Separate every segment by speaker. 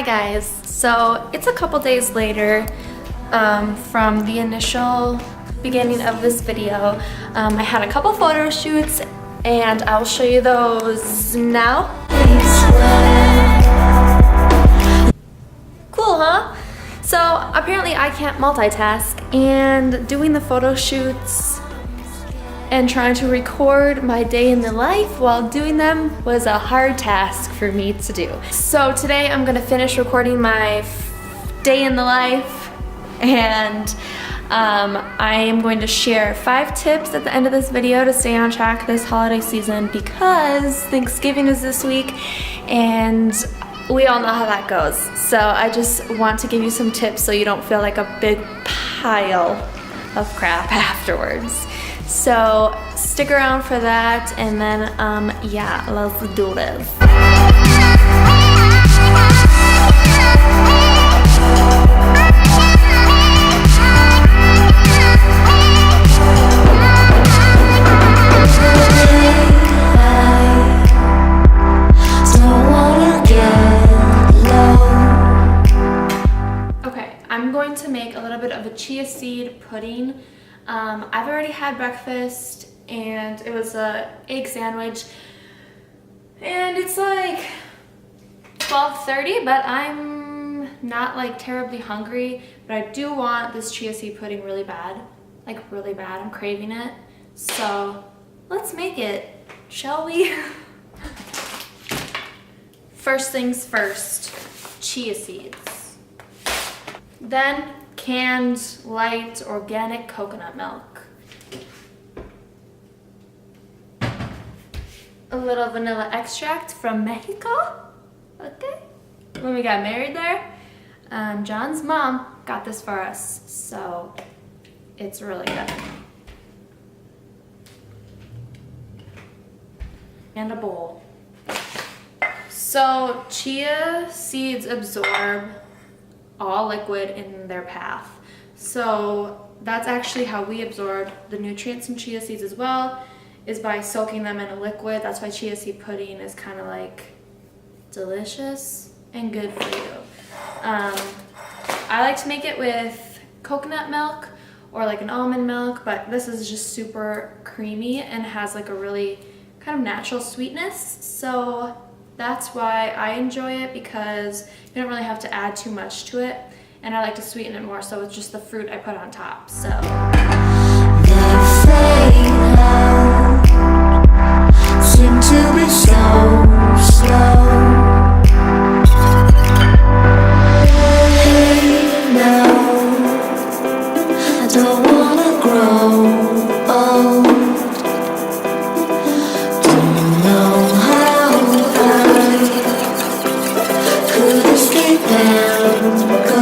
Speaker 1: guys, so it's a couple days later from the initial beginning of this video. I had a couple photo shoots and I'll show you those now. Cool, huh? So apparently I can't multitask, and doing the photo shoots and trying to record my day in the life while doing them was a hard task for me to do. So today I'm gonna finish recording my day in the life, and I am going to share 5 tips at the end of this video to stay on track this holiday season, because Thanksgiving is this week and we all know how that goes. So I just want to give you some tips so you don't feel like a big pile of crap afterwards. So stick around for that, and then yeah, let's do this. Okay, I'm going to make a little bit of a chia seed pudding. I've already had breakfast, and it was a egg sandwich, and it's like 12:30, but I'm not like terribly hungry, but I do want this chia seed pudding really bad, like really bad. I'm craving it, so let's make it, shall we? First things first, chia seeds. Then canned light organic coconut milk. A little vanilla extract from Mexico. Okay. When we got married there, John's mom got this for us, so it's really good. And a bowl. So chia seeds absorb all liquid in their path. So that's actually how we absorb the nutrients from chia seeds as well, is by soaking them in a liquid. That's why chia seed pudding is kind of like delicious and good for you. I like to make it with coconut milk or like an almond milk, but this is just super creamy and has like a really kind of natural sweetness. So that's why I enjoy it, because you don't really have to add too much to it, and I like to sweeten it more, so it's just the fruit I put on top. So seem to be so slow. Hey, now I don't wanna grow old. Don't know how could escape and go.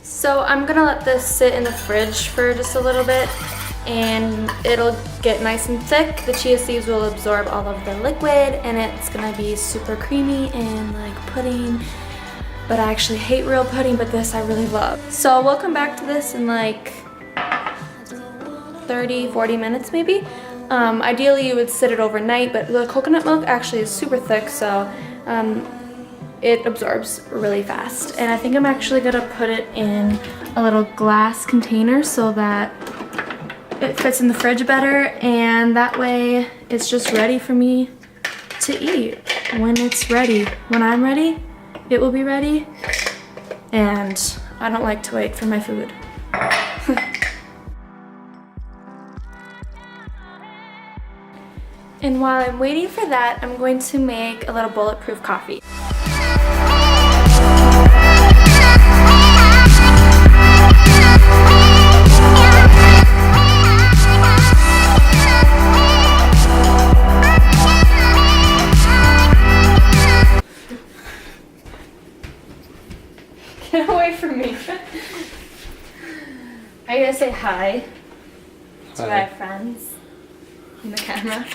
Speaker 1: So I'm gonna let this sit in the fridge for just a little bit, and it'll get nice and thick. The chia seeds will absorb all of the liquid, and it's gonna be super creamy and like pudding. But I actually hate real pudding, but this I really love. So we'll come back to this in like 30-40 minutes maybe. Ideally you would sit it overnight, but the coconut milk actually is super thick, so it absorbs really fast. And I think I'm actually gonna put it in a little glass container so that it fits in the fridge better, and that way it's just ready for me to eat when it's ready. When I'm ready, it will be ready, and I don't like to wait for my food. And while I'm waiting for that, I'm going to make a little bulletproof coffee. Get away from me. Are you gonna say hi to my friends in the camera?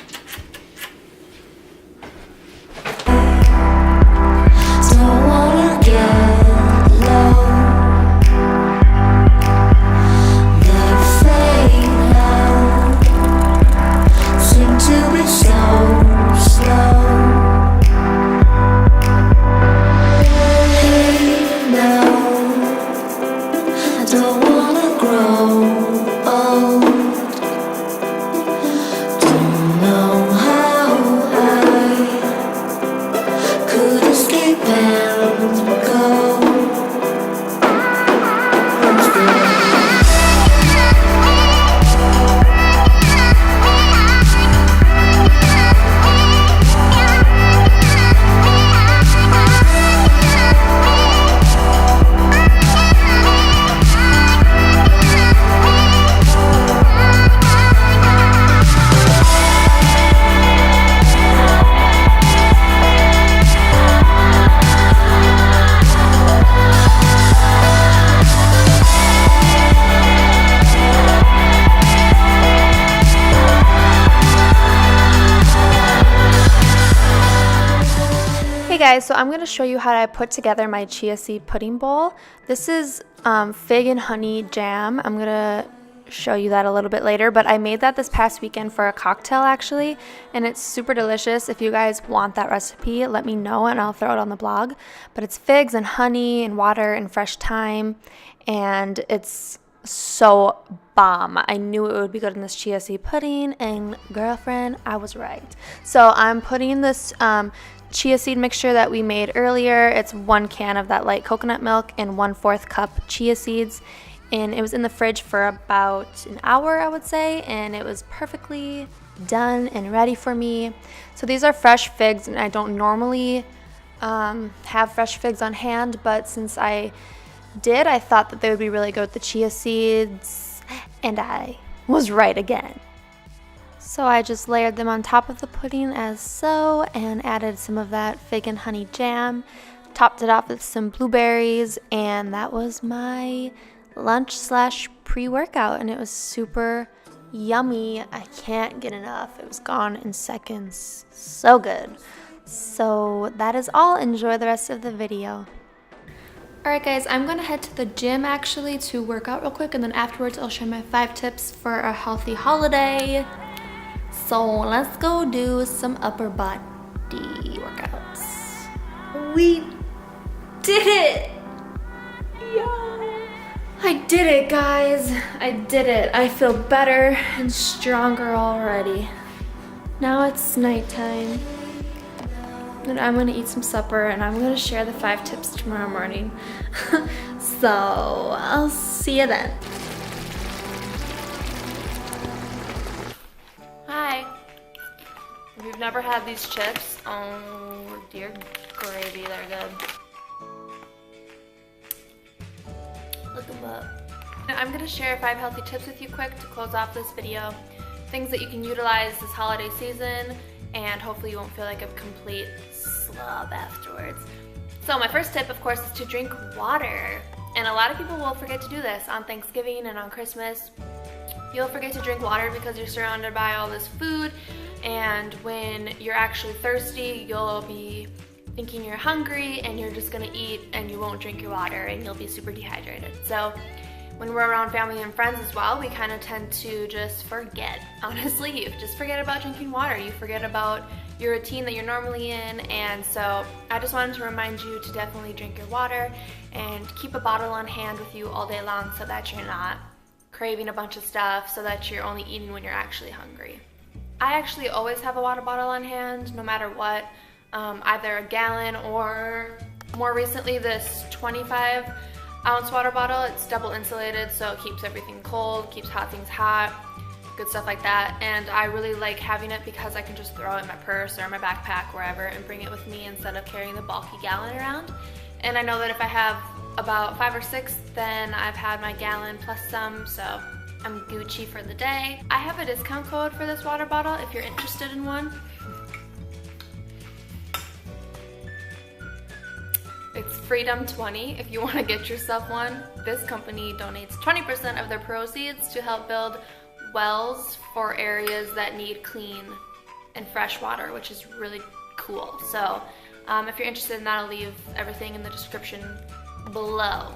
Speaker 1: Don't wanna get guys, so I'm going to show you how I put together my chia seed pudding bowl. This is fig and honey jam. I'm going to show you that a little bit later, but I made that this past weekend for a cocktail actually, and it's super delicious. If you guys want that recipe, let me know and I'll throw it on the blog. But it's figs and honey and water and fresh thyme, and it's so bomb. I knew it would be good in this chia seed pudding, and girlfriend, I was right. So I'm putting this chia seed mixture that we made earlier. It's 1 can of that light coconut milk and 1/4 cup chia seeds, and it was in the fridge for about an hour, I would say, and it was perfectly done and ready for me. So these are fresh figs, and I don't normally have fresh figs on hand, but since I did, I thought that they would be really good with the chia seeds, and I was right again. So I just layered them on top of the pudding as so, and added some of that fig and honey jam, topped it off with some blueberries, and that was my lunch / pre-workout, and it was super yummy. I can't get enough. It was gone in seconds. So good. So that is all. Enjoy the rest of the video. Alright guys, I'm going to head to the gym actually to work out real quick, and then afterwards I'll share my 5 tips for a healthy holiday. So let's go do some upper body workouts. We did it! Yeah! I did it, guys. I did it. I feel better and stronger already. Now it's nighttime. And I'm gonna eat some supper, and I'm gonna share the 5 tips tomorrow morning. So I'll see you then. Hi. If you've never had these chips, oh dear gravy, they're good. Look them up. I'm gonna share 5 healthy tips with you quick to close off this video. Things that you can utilize this holiday season, and hopefully you won't feel like a complete slob afterwards. So my first tip, of course, is to drink water. And a lot of people will forget to do this on Thanksgiving and on Christmas. You'll forget to drink water because you're surrounded by all this food, and when you're actually thirsty, you'll be thinking you're hungry and you're just gonna eat, and you won't drink your water, and you'll be super dehydrated. So when we're around family and friends as well, we kind of tend to just forget. Honestly, you just forget about drinking water. You forget about your routine that you're normally in, and so I just wanted to remind you to definitely drink your water and keep a bottle on hand with you all day long so that you're not craving a bunch of stuff, so that you're only eating when you're actually hungry. I actually always have a water bottle on hand, no matter what, either a gallon or more recently this 25-ounce water bottle. It's double insulated, so it keeps everything cold, keeps hot things hot, good stuff like that. And I really like having it because I can just throw it in my purse or my backpack, wherever, and bring it with me instead of carrying the bulky gallon around. And I know that if I have about 5 or 6, then I've had my gallon plus some, so I'm Gucci for the day. I have a discount code for this water bottle if you're interested in one. It's Freedom20 if you want to get yourself one. This company donates 20% of their proceeds to help build wells for areas that need clean and fresh water, which is really cool. So if you're interested in that, I'll leave everything in the description below.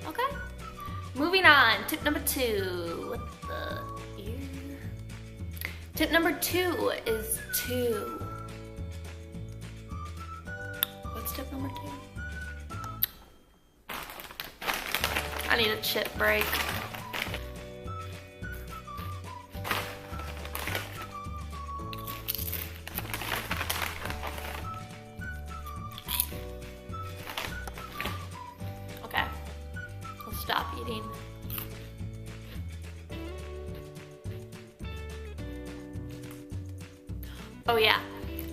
Speaker 1: Okay? Moving on, tip number 2. What the ear? Tip number 2 is to... What's tip number 2? I need a chip break. Okay, I'll stop eating. Oh yeah,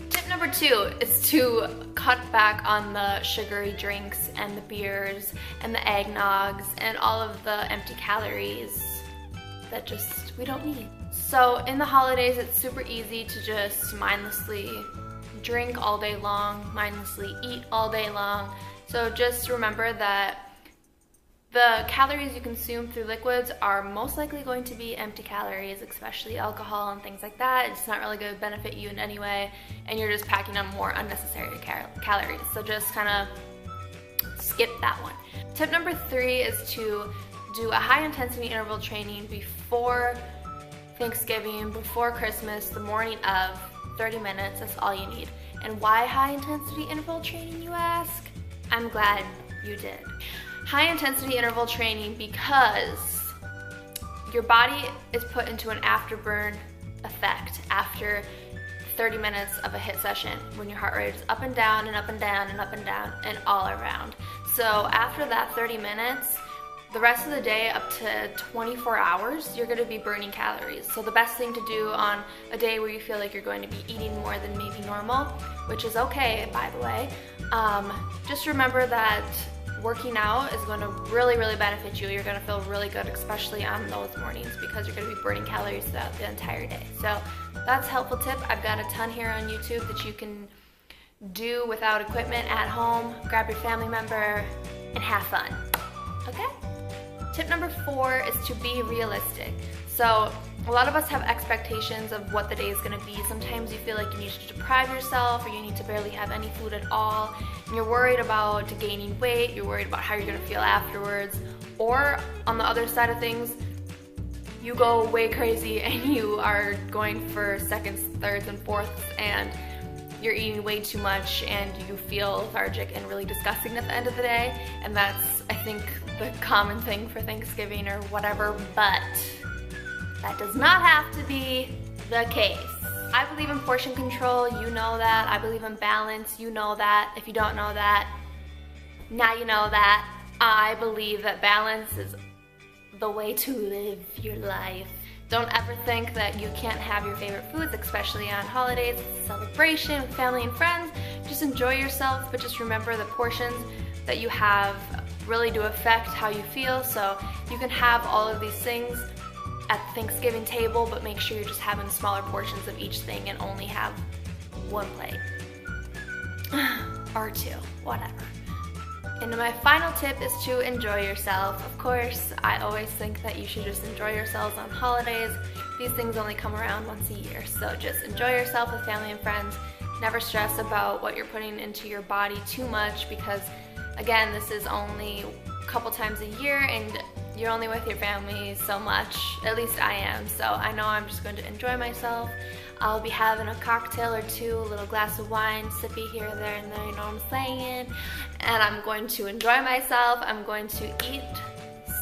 Speaker 1: tip number 2 is to cut back on the sugary drinks and the beers and the eggnogs and all of the empty calories that just we don't need. So in the holidays, it's super easy to just mindlessly drink all day long, mindlessly eat all day long. So just remember that The calories you consume through liquids are most likely going to be empty calories, especially alcohol and things like that. It's not really going to benefit you in any way, and you're just packing on more unnecessary calories. So just kind of skip that one. Tip number 3 is to do a high intensity interval training before Thanksgiving, before Christmas, the morning of, 30 minutes. That's all you need. And why high intensity interval training, you ask? I'm glad you did. High intensity interval training because your body is put into an afterburn effect after 30 minutes of a HIIT session when your heart rate is up and down and up and down and up and down and all around. So after that 30 minutes, the rest of the day, up to 24 hours, you're going to be burning calories. So the best thing to do on a day where you feel like you're going to be eating more than maybe normal, which is okay, by the way, just remember that working out is going to really, really benefit you. You're going to feel really good, especially on those mornings, because you're going to be burning calories throughout the entire day. So that's a helpful tip. I've got a ton here on YouTube that you can do without equipment at home. Grab your family member and have fun. Okay? Tip number 4 is to be realistic. So a lot of us have expectations of what the day is going to be. Sometimes you feel like you need to deprive yourself, or you need to barely have any food at all, and you're worried about gaining weight, you're worried about how you're going to feel afterwards. Or on the other side of things, you go way crazy and you are going for seconds, thirds, and fourths, and you're eating way too much and you feel lethargic and really disgusting at the end of the day. And that's, I think, the common thing for Thanksgiving or whatever, but that does not have to be the case. I believe in portion control, you know that. I believe in balance, you know that. If you don't know that, now you know that. I believe that balance is the way to live your life. Don't ever think that you can't have your favorite foods, especially on holidays, celebration with family and friends. Just enjoy yourself, but just remember the portions that you have really do affect how you feel. So you can have all of these things at the Thanksgiving table, but make sure you're just having smaller portions of each thing and only have one plate. Or 2, whatever. And my final tip is to enjoy yourself. Of course, I always think that you should just enjoy yourselves on holidays. These things only come around once a year, so just enjoy yourself with family and friends. Never stress about what you're putting into your body too much, because again, this is only a couple times a year and you're only with your family so much. At least I am, so I know I'm just going to enjoy myself. I'll be having a cocktail or 2, a little glass of wine, sippy here, there, and there, you know what I'm saying? And I'm going to enjoy myself. I'm going to eat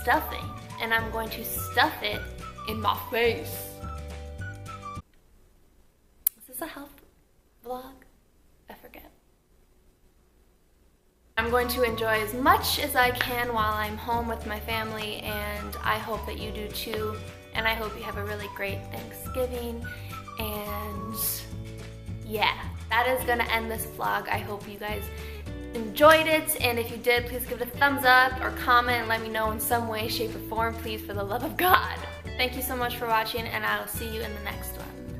Speaker 1: stuffing, and I'm going to stuff it in my face. Is this a health vlog? I forget. I'm going to enjoy as much as I can while I'm home with my family, and I hope that you do too. And I hope you have a really great Thanksgiving. And yeah, that is gonna end this vlog. I hope you guys enjoyed it, and if you did, please give it a thumbs up or comment and let me know in some way, shape, or form, please, for the love of God. Thank you so much for watching, and I'll see you in the next one.